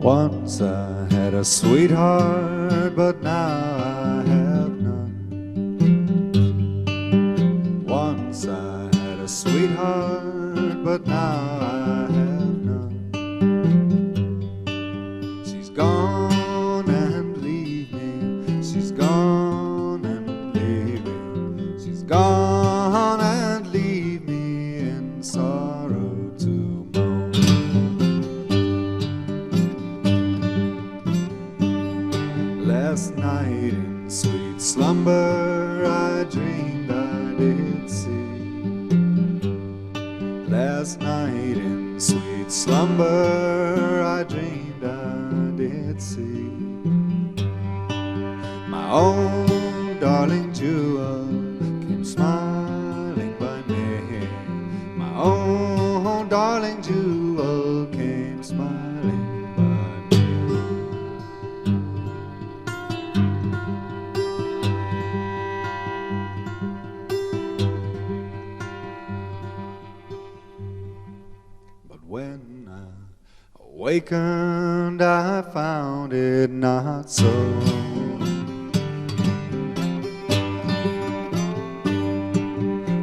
Once I had a sweetheart, but now I have none. Once I had a sweetheart, but now I have none. She's gone and leave me. She's gone and leave me. She's gone and leave me in sorrow to moan. Last night in sweet slumber I dreamed I did see. Last night in sweet slumber I dreamed I did see my own darling jewel came smiling by me. My own darling jewel came smiling by me. But when I awakened, I found it not so.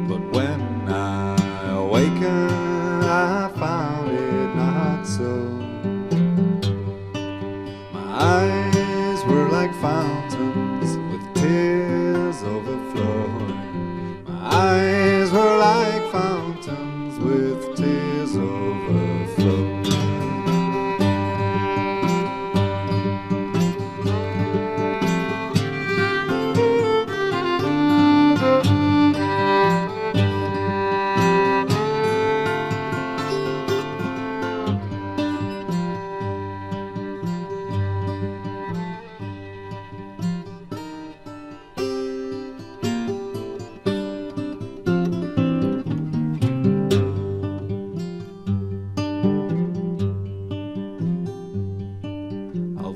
But when I awakened, I found it not so. My eyes were like fountains with tears overflowing. My eyes were like fountains with tears overflowing.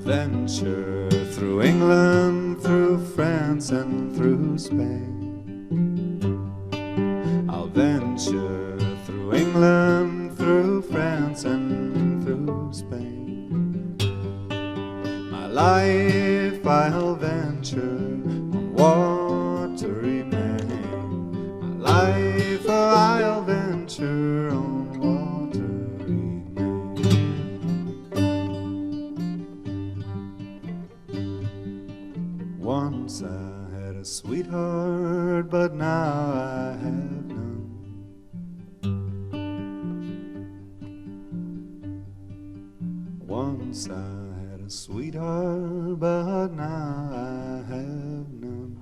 Venture through England, through France and through Spain. I'll venture through England, through France and through Spain. My life I'll venture on watery main. My life I'll venture on watery main. Once I had a sweetheart, but now I have none. Once I had a sweetheart, but now I have none.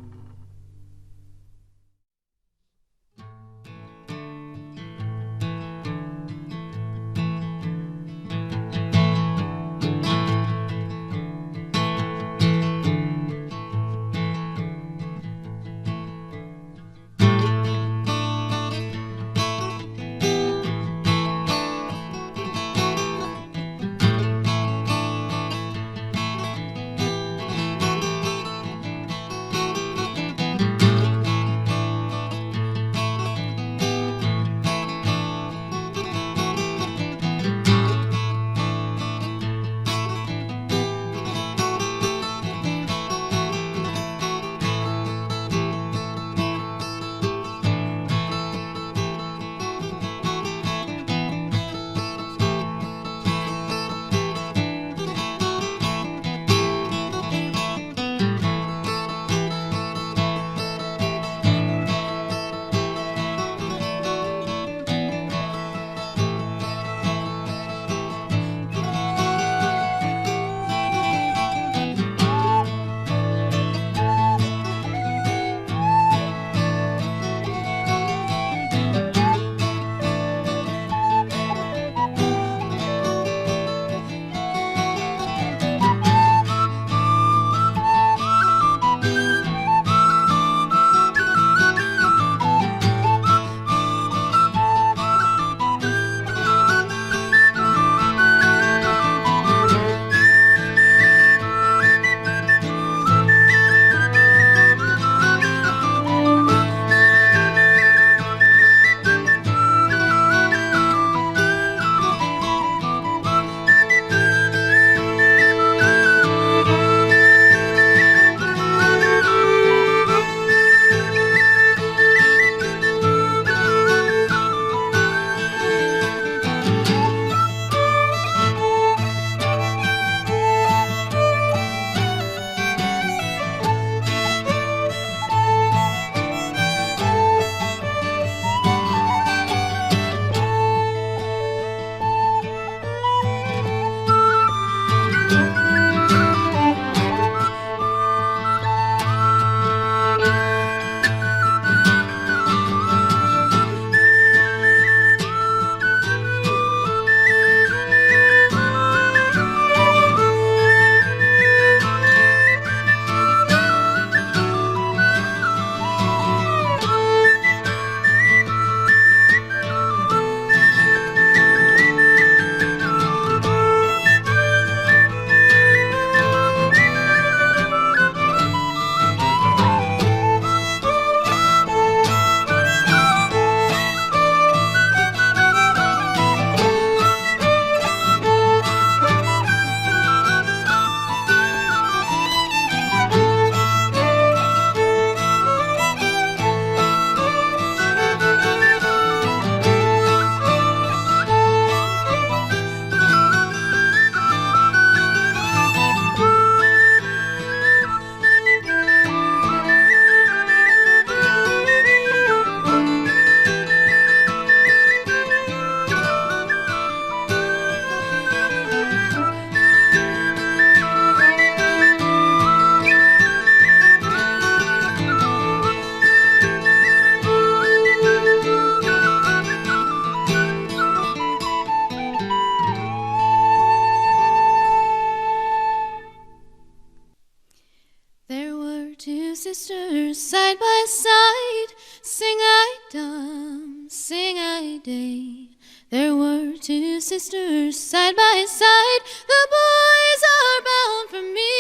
dum, sing I day. There were two sisters side by side. The boys are bound for me.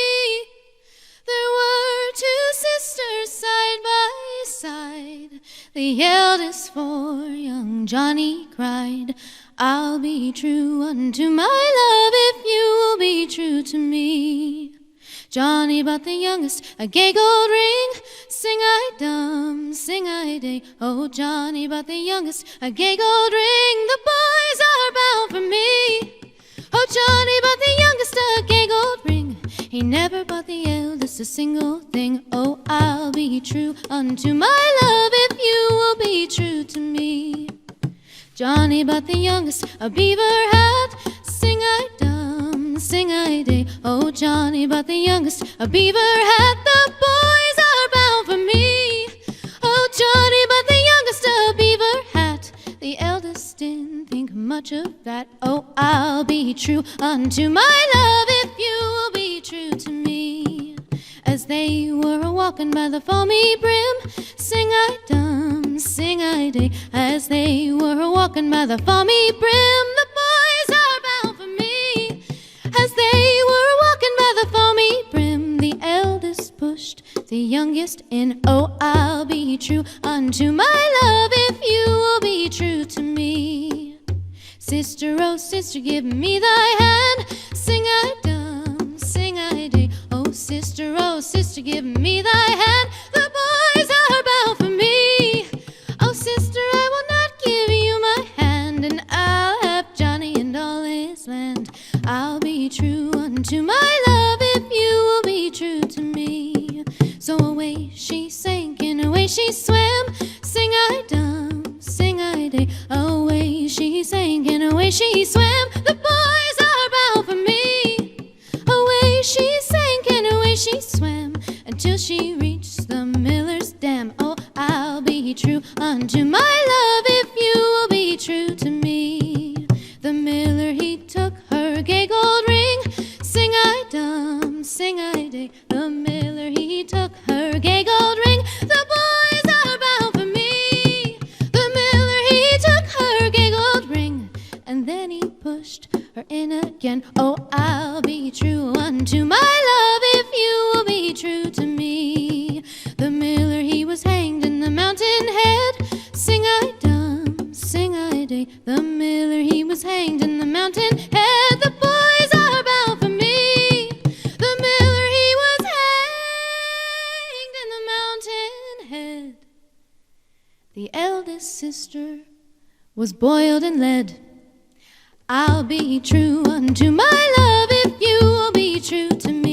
There were two sisters side by side. The eldest for young Johnny cried, I'll be true unto my love if you will be true to me. Johnny bought the youngest a gay gold ring. Sing I dum, sing I day. Oh, Johnny bought the youngest a gay gold ring. The boys are bound for me. Oh, Johnny bought the youngest a gay gold ring. He never bought the eldest a single thing. Oh, I'll be true unto my love if you will be true to me. Johnny bought the youngest a beaver hat. Sing I dum, sing I day. Oh, Johnny bought the youngest a beaver hat. The boys are bound for me. Oh, Johnny bought the youngest a beaver hat. The eldest didn't think much of that. Oh, I'll be true unto my love if you will be true to me. As they were walking by the foamy brim, sing I dum, sing I day. As they were walking by the foamy brim, the boys are bound for me. As they were walking by the foamy brim, the eldest pushed the youngest in. Oh, I'll be true unto my love if you will be true to me. Sister, oh sister, give me thy hand. Sing I dum, sing I day. Oh sister, give me thy hand. The boys are bound for me. Oh sister, I will not give you my hand, and I'll have Johnny and all his land. I'll be true unto my love if you will be true to me. So away she sank and away she swam. Sing I dum, sing I day. Away she sank and away she swam. The boys are bound for me. Away she sank and away she swam until she reached the miller's dam. Oh, I'll be true unto my love if you will be true to me. The miller he took her gay gold ring. Sing I dum, sing I day. The miller he took her gay gold ring. The boys are bound for me. The miller he took her gay gold ring, and then he pushed her in again. Oh, I'll be true unto my love if you will be true to me. The miller he was hanged in the mountain head. Sing I dum, sing I day. The miller he was hanged in the mountain head. The boys are bound for me. The miller he was hanged in the mountain head. The eldest sister was boiled in lead. I'll be true unto my love if you will be true to me.